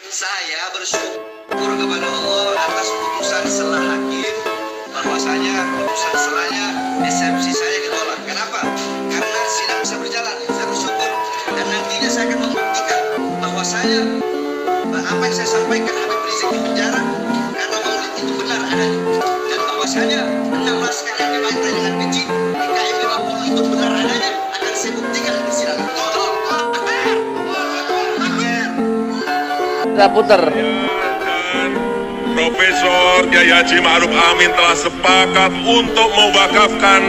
Saya bersyukur kepada Allah atas putusan selah hakim, bahwasanya putusan selahnya eksepsi saya ditolak. Kenapa? Karena sidang bisa berjalan. Saya bersyukur dan nantinya saya akan membuktikan bahwa saya apa yang saya sampaikan Habib Rizik di penjara karena maulid itu benar adanya, dan bahwasanya 16 kali yang dibantai dengan keji di KM 50 itu benar adanya akan saya buktikan di sidang. Kita putar. Dan Profesor Kiai Haji Ma'ruf Amin telah sepakat untuk mewakafkan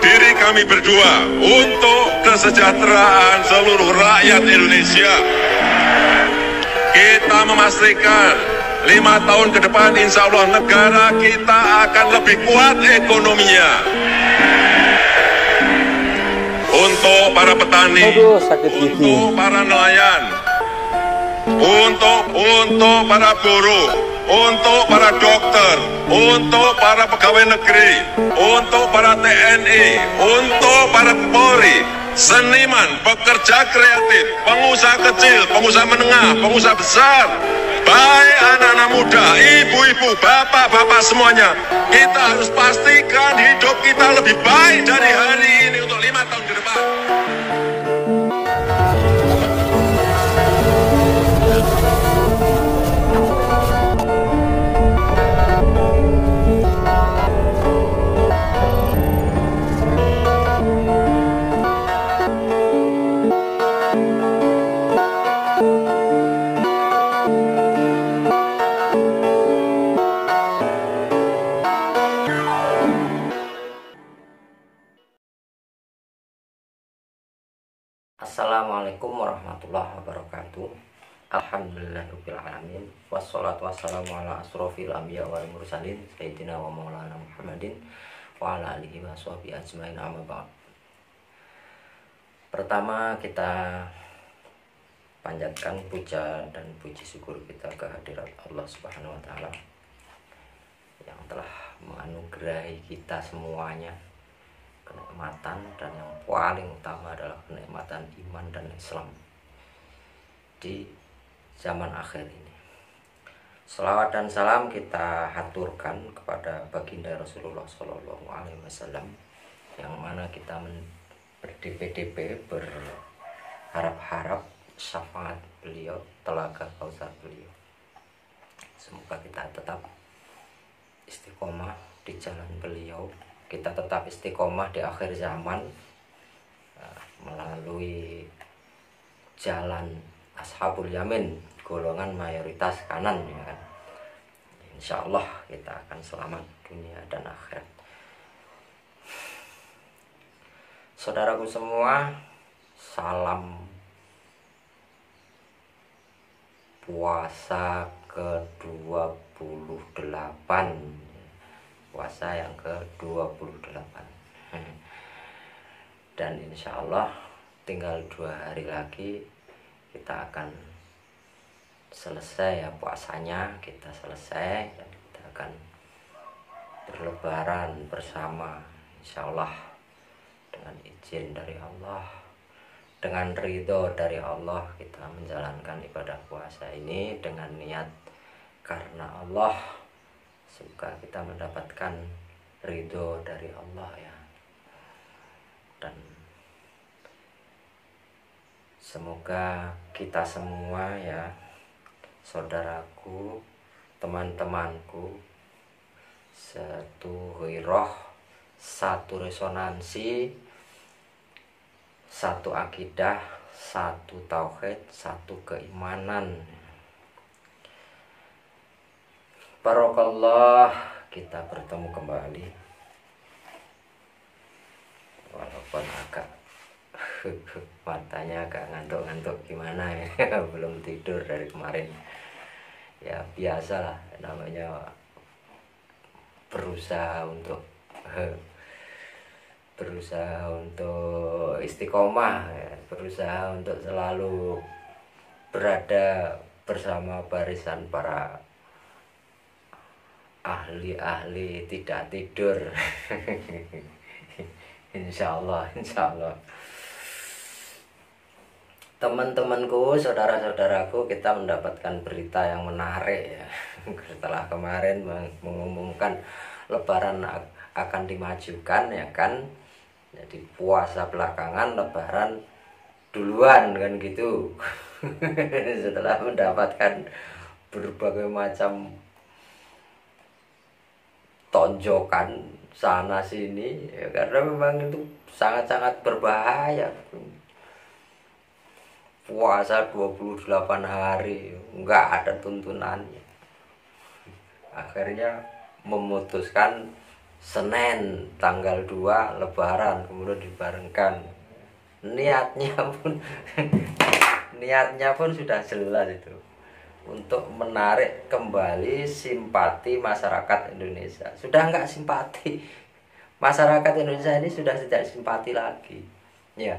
diri kami berdua untuk kesejahteraan seluruh rakyat Indonesia. Kita memastikan 5 tahun ke depan insya Allah negara kita akan lebih kuat ekonominya. Untuk para petani, Aduh, sakit gigi. untuk para nelayan, untuk para buruh, untuk para dokter, untuk para pegawai negeri, untuk para TNI, untuk para Polri, seniman, pekerja kreatif, pengusaha kecil, pengusaha menengah, pengusaha besar, baik anak-anak muda, ibu-ibu, bapak-bapak semuanya, kita harus pastikan hidup kita lebih baik dari hari ini untuk 5 tahun ke depan. Assalamualaikum warahmatullahi wabarakatuh. Alhamdulillahirrahmanirrahim. Wassalatu wassalamu ala asrofil anbiya wal mursalin Sayyidina wa maulana Muhammadin wa ala alihi wa sahbihi ajmain, amma ba'd. Pertama kita panjatkan puja dan puji syukur kita kehadirat Allah Subhanahu wa taala yang telah menganugerahi kita semuanya kenikmatan, dan yang paling utama adalah kenikmatan iman dan Islam di zaman akhir ini. Selawat dan salam kita haturkan kepada baginda Rasulullah Shallallahu Alaihi Wasallam, yang mana kita berdp berharap-harap syafaat beliau, telaga kausar beliau. Semoga kita tetap istiqomah di jalan beliau, kita tetap istiqomah di akhir zaman melalui jalan Ashabul Yamin, golongan mayoritas kanan, ya kan? Insya Allah kita akan selamat dunia dan akhirat. Saudaraku semua, salam puasa ke-28, puasa yang ke-28, dan insya Allah tinggal 2 hari lagi kita akan selesai ya puasanya, kita selesai dan kita akan berlebaran bersama insya Allah dengan izin dari Allah, dengan ridho dari Allah. Kita menjalankan ibadah puasa ini dengan niat karena Allah, semoga kita mendapatkan ridho dari Allah ya, dan semoga kita semua ya, saudaraku, teman-temanku, satu hiroh, satu resonansi, satu akidah, satu tauhid, satu keimanan. Barokallah, kita bertemu kembali walaupun agak matanya agak ngantuk-ngantuk gimana ya belum tidur dari kemarin ya, biasalah namanya berusaha untuk istiqomah ya, berusaha untuk selalu berada bersama barisan para ahli-ahli tidak tidur. Insya Allah Teman-temanku, saudara-saudaraku, kita mendapatkan berita yang menarik ya. Setelah kemarin mengumumkan Lebaran akan dimajukan ya kan. Jadi puasa belakangan, Lebaran duluan kan gitu. Setelah mendapatkan berbagai macam tonjokan sana sini ya, karena memang itu sangat-sangat berbahaya. Puasa 28 hari nggak ada tuntunannya. Akhirnya memutuskan Senin tanggal 2 Lebaran kemudian dibarengkan. Niatnya pun sudah jelas itu, untuk menarik kembali simpati masyarakat Indonesia. Sudah nggak simpati, masyarakat Indonesia ini sudah tidak simpati lagi ya.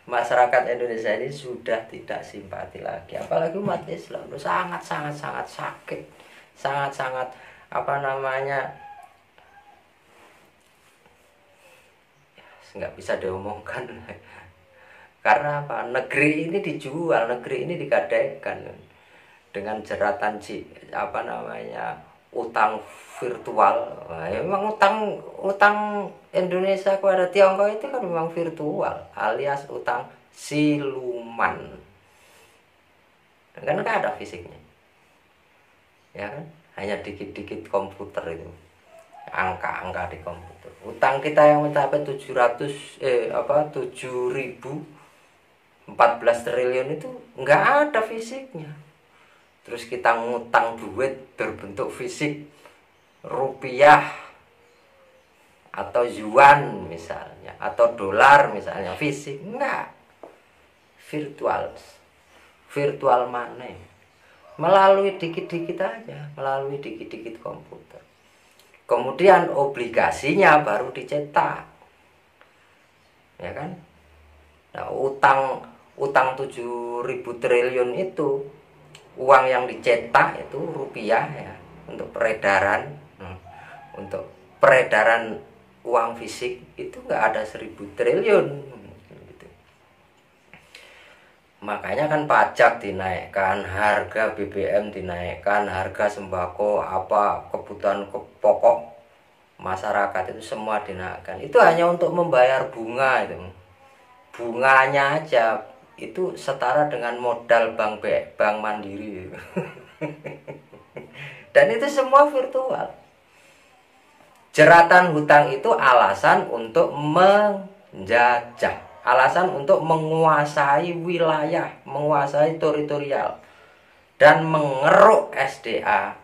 Masyarakat Indonesia ini sudah tidak simpati lagi, apalagi umat Islam itu sangat sakit, sangat nggak bisa diomongkan. Karena apa? Negeri ini dijual, negeri ini digadaikan dengan jeratan utang virtual. Nah, memang utang Indonesia kepada Tiongkok itu kan memang virtual, alias utang siluman. Kan nggak ada fisiknya, ya kan? Hanya dikit-dikit komputer itu, angka-angka di komputer. Utang kita yang mencapai 7.014 triliun itu nggak ada fisiknya. Terus kita ngutang duit berbentuk fisik, rupiah atau yuan misalnya, atau dolar misalnya, fisik enggak, virtual money, melalui dikit-dikit aja, melalui dikit-dikit komputer. Kemudian obligasinya baru dicetak, ya kan? Nah, utang 7.000 triliun itu, uang yang dicetak itu rupiah ya, untuk peredaran uang fisik itu nggak ada 1.000 triliun gitu. Makanya kan pajak dinaikkan, harga BBM dinaikkan, harga sembako, kebutuhan pokok masyarakat itu semua dinaikkan. Itu hanya untuk membayar bunga itu. Bunganya aja itu setara dengan modal bank Mandiri. Dan itu semua virtual. Jeratan hutang itu alasan untuk menjajah, alasan untuk menguasai wilayah, menguasai teritorial, dan mengeruk SDA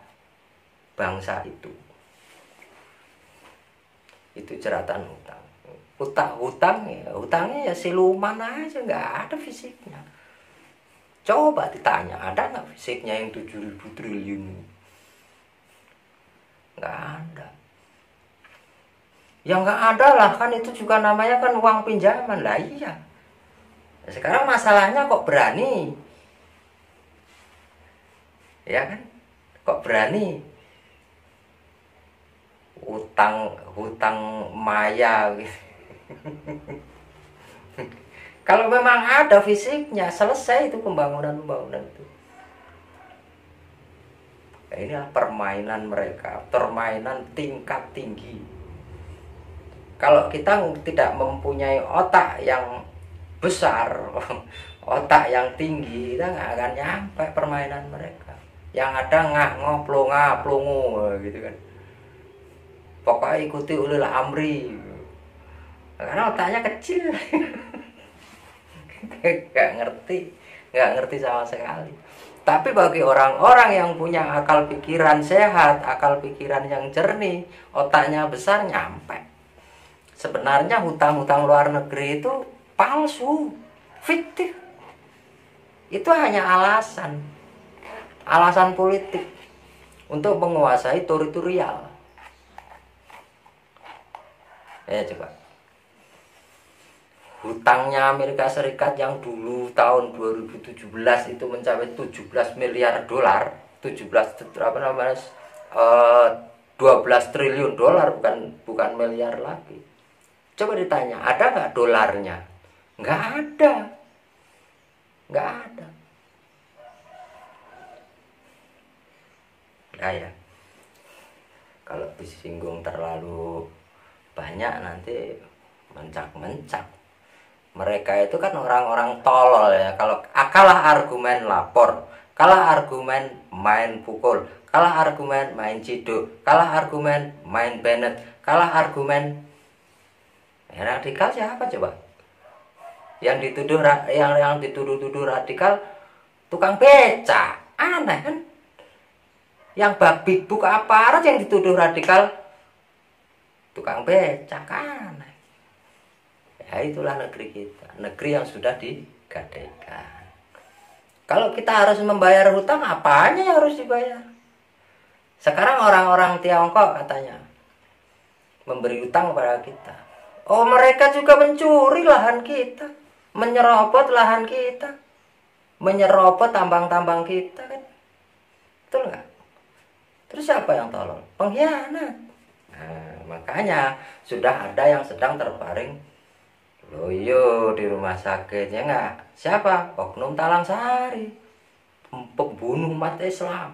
bangsa itu. Itu jeratan hutang. Hutangnya ya siluman aja, nggak ada fisiknya. Coba ditanya, ada nggak fisiknya yang 7.000 triliun? Nggak ada. Ya nggak ada lah, kan itu juga namanya kan uang pinjaman lah, iya. Sekarang masalahnya kok berani, ya kan? Kok berani hutang maya gitu. Kalau memang ada fisiknya, selesai itu pembangunan itu. Inilah permainan mereka, permainan tingkat tinggi. Kalau kita tidak mempunyai otak yang besar, otak yang tinggi, kita nggak akan nyampe permainan mereka. Yang ada ngah-ngoh, plongo gitu kan. Pokoknya ikuti ulil amri. Karena otaknya kecil. nggak ngerti sama sekali. Tapi bagi orang-orang yang punya akal pikiran sehat, akal pikiran yang jernih, otaknya besar, nyampe. Sebenarnya hutang-hutang luar negeri itu palsu, fiktif. Itu hanya alasan politik untuk menguasai teritorial. Ya coba. Hutangnya Amerika Serikat yang dulu tahun 2017 itu mencapai 17 miliar dolar, 12 triliun dolar, bukan miliar lagi. Coba ditanya, ada nggak dolarnya? Nggak ada. nggak ada. Nah ya, kalau disinggung terlalu banyak nanti mencak-mencak. Mereka itu kan orang-orang tolol ya. Kalau kalah argumen lapor, kalah argumen main pukul, kalah argumen main ciduk, kalah argumen main benet, kalah argumen radikal siapa coba? Yang dituduh radikal tukang beca, aneh kan? Yang babi buka aparat yang dituduh radikal tukang beca, aneh. Ya itulah negeri kita, negeri yang sudah digadaikan. Kalau kita harus membayar hutang, apanya yang harus dibayar? Sekarang orang-orang Tiongkok katanya memberi hutang kepada kita. Oh, mereka juga mencuri lahan kita, menyerobot lahan kita, menyerobot tambang-tambang kita kan? Betul nggak? Terus siapa yang tolong? Pengkhianat. Nah, makanya sudah ada yang sedang terbaring loyo di rumah sakit, ya enggak? Siapa? Oknum Talang Sari, pembunuh umat Islam.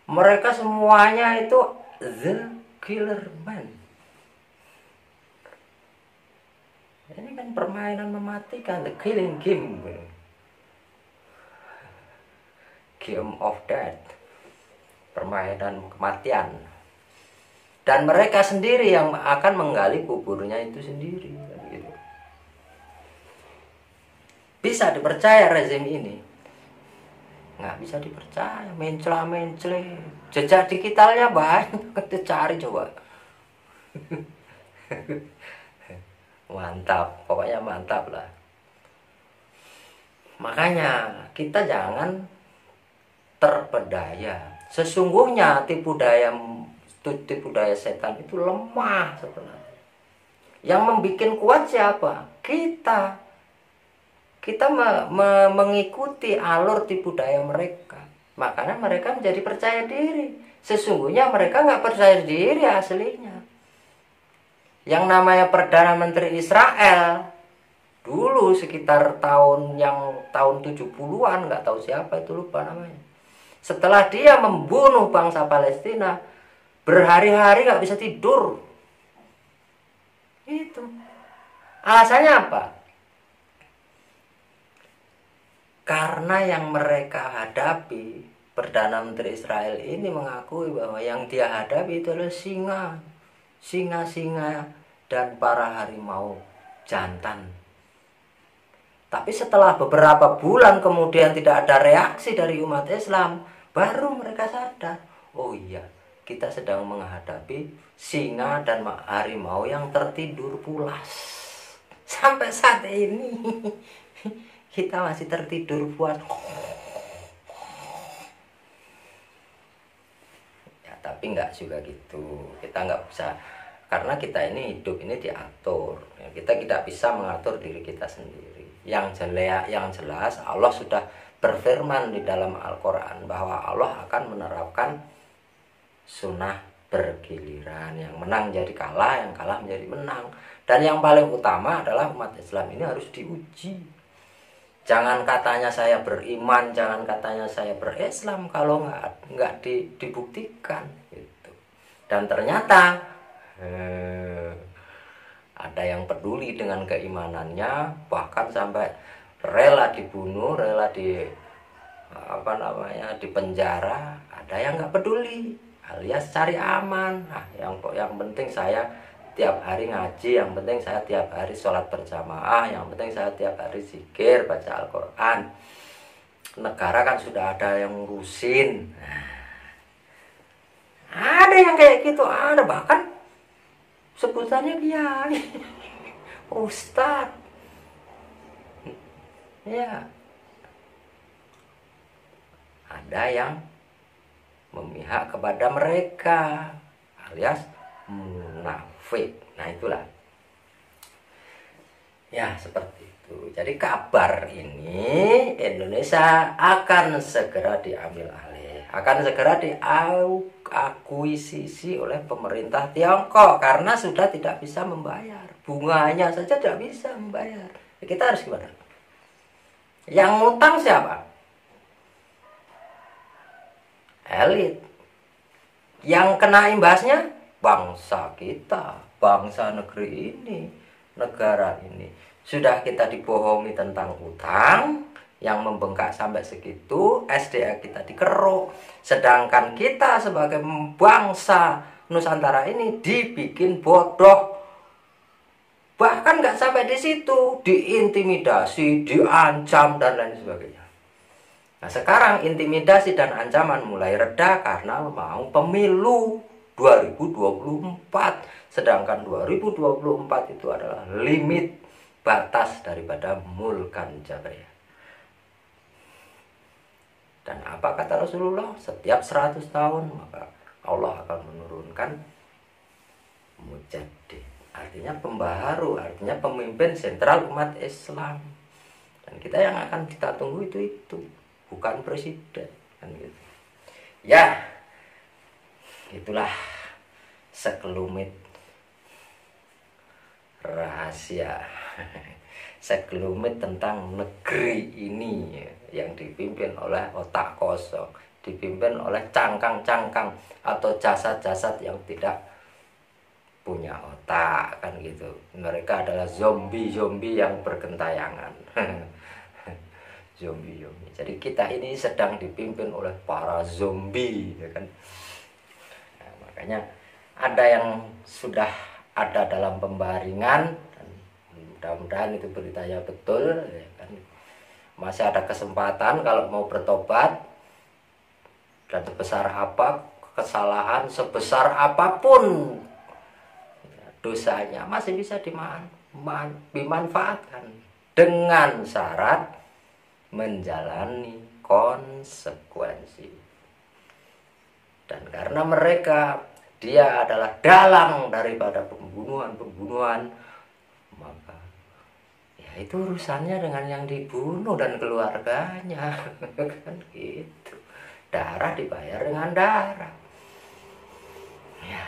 Mereka semuanya itu the killer man. Ini kan permainan mematikan, the killing game, game of death, permainan kematian. Dan mereka sendiri yang akan menggali kuburnya itu sendiri, gitu. Bisa dipercaya rezim ini? Nggak bisa dipercaya, mencela-mencela. Jejak digitalnya banyak, kita cari coba. Mantap, pokoknya mantap lah. Makanya kita jangan terpedaya. Sesungguhnya tipu daya setan itu lemah sebenarnya. Yang membuat kuat siapa? Kita mengikuti alur tipu daya mereka. Makanya mereka menjadi percaya diri. Sesungguhnya mereka nggak percaya diri aslinya. Yang namanya Perdana Menteri Israel dulu sekitar tahun 70-an, nggak tahu siapa itu, lupa namanya. Setelah dia membunuh bangsa Palestina, berhari-hari nggak bisa tidur. Itu alasannya apa? Karena yang mereka hadapi, Perdana Menteri Israel ini mengakui bahwa yang dia hadapi itu adalah singa-singa dan para harimau jantan. Tapi setelah beberapa bulan kemudian tidak ada reaksi dari umat Islam, baru mereka sadar, oh iya, kita sedang menghadapi singa dan harimau yang tertidur pulas. Sampai saat ini kita masih tertidur puas. Ya, tapi nggak juga gitu. Kita nggak bisa, karena kita ini hidup ini diatur. Ya, kita tidak bisa mengatur diri kita sendiri. Yang jelas Allah sudah berfirman di dalam Al-Quran bahwa Allah akan menerapkan sunnah bergiliran. Yang menang jadi kalah, yang kalah menjadi menang. Dan yang paling utama adalah umat Islam ini harus diuji. Jangan katanya saya beriman, jangan katanya saya berislam kalau nggak dibuktikan gitu. Dan ternyata ada yang peduli dengan keimanannya, bahkan sampai rela dibunuh, rela di penjara. Ada yang nggak peduli, alias cari aman. Nah, yang penting saya tiap hari ngaji, yang penting saya tiap hari sholat berjamaah, yang penting saya tiap hari zikir, baca Al-Quran. Negara kan sudah ada yang ngurusin. Ada yang kayak gitu, ada bahkan sebutannya kiai, ustadz. Ya, ada yang memihak kepada mereka, alias munafik. Nah itulah. Ya seperti itu. Jadi kabar ini Indonesia akan segera diambil alih, akan segera diakuisisi oleh pemerintah Tiongkok karena sudah tidak bisa membayar. Bunganya saja tidak bisa membayar. Kita harus gimana? Yang ngutang siapa? Elit. Yang kena imbasnya bangsa kita, bangsa negeri ini, negara ini. Sudah kita dibohongi tentang utang yang membengkak sampai segitu, SDA kita dikeruk. Sedangkan kita sebagai bangsa Nusantara ini dibikin bodoh. Bahkan nggak sampai di situ, diintimidasi, diancam dan lain sebagainya. Nah sekarang intimidasi dan ancaman mulai reda karena mau pemilu 2024. Sedangkan 2024 itu adalah limit batas daripada mulkan jabriyah. Dan apa kata Rasulullah? Setiap 100 tahun maka Allah akan menurunkan mujaddid. Artinya pembaharu, artinya pemimpin sentral umat Islam. Dan kita yang akan kita tunggu itu, bukan presiden. Kan gitu. Ya, itulah sekelumit rahasia. Sekelumit tentang negeri ini yang dipimpin oleh otak kosong, dipimpin oleh cangkang-cangkang atau jasad-jasad yang tidak punya otak, kan gitu. Mereka adalah zombie-zombie yang bergentayangan. Zombie-zombie. Jadi kita ini sedang dipimpin oleh para zombie, ya kan. Nah, makanya ada yang sudah ada dalam pembaringan. Mudah-mudahan itu beritanya betul, ya kan? Masih ada kesempatan kalau mau bertobat, dan sebesar apa kesalahan, sebesar apapun dosanya masih bisa dimanfaatkan dengan syarat menjalani konsekuensi. Dan karena mereka dia adalah dalang daripada pembunuhan, maka itu urusannya dengan yang dibunuh dan keluarganya. Kan gitu. Darah dibayar dengan darah. Ya.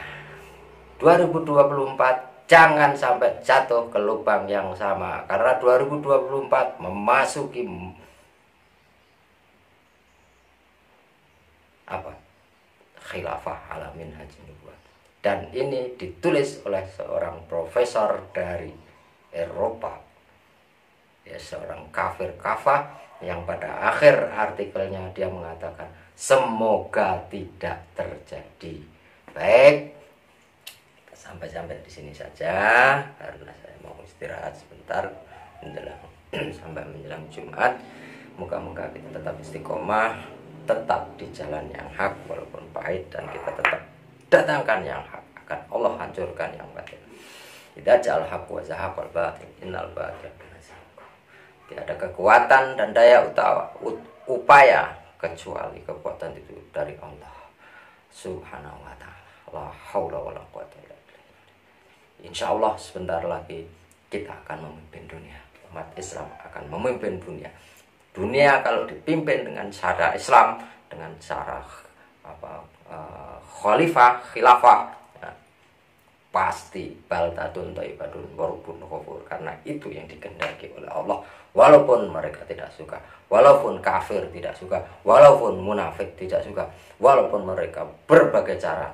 2024 jangan sampai jatuh ke lubang yang sama, karena 2024 memasuki khilafah ala minhaj nubuwah. Dan ini ditulis oleh seorang profesor dari Eropa, ya, seorang kafir kafah yang pada akhir artikelnya dia mengatakan semoga tidak terjadi. Baik, sampai di sini saja karena saya mau istirahat sebentar sampai menjelang Jumat. Moga-moga kita tetap istiqomah, tetap di jalan yang hak walaupun pahit, dan kita tetap datangkan yang hak, akan Allah hancurkan yang batil. Idza ja'al haq wa zahaqal batil innal batila. Tidak ada kekuatan dan daya upaya kecuali kekuatan itu dari Allah Subhanahu wa ta'ala. La haula wala quwata illa billah. Insyaallah sebentar lagi kita akan memimpin dunia. Umat Islam akan memimpin dunia. Dunia kalau dipimpin dengan cara Islam, dengan cara khilafah, ya, pasti baldatun thayyibatun wa rabbun ghafur, karena itu yang dikehendaki oleh Allah. Walaupun mereka tidak suka, walaupun kafir tidak suka, walaupun munafik tidak suka, walaupun mereka berbagai cara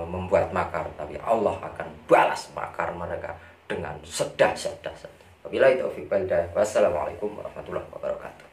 membuat makar, tapi Allah akan balas makar mereka dengan sedah-sedah. Wabillahi taufiq wal hidayah. Wassalamualaikum warahmatullahi wabarakatuh.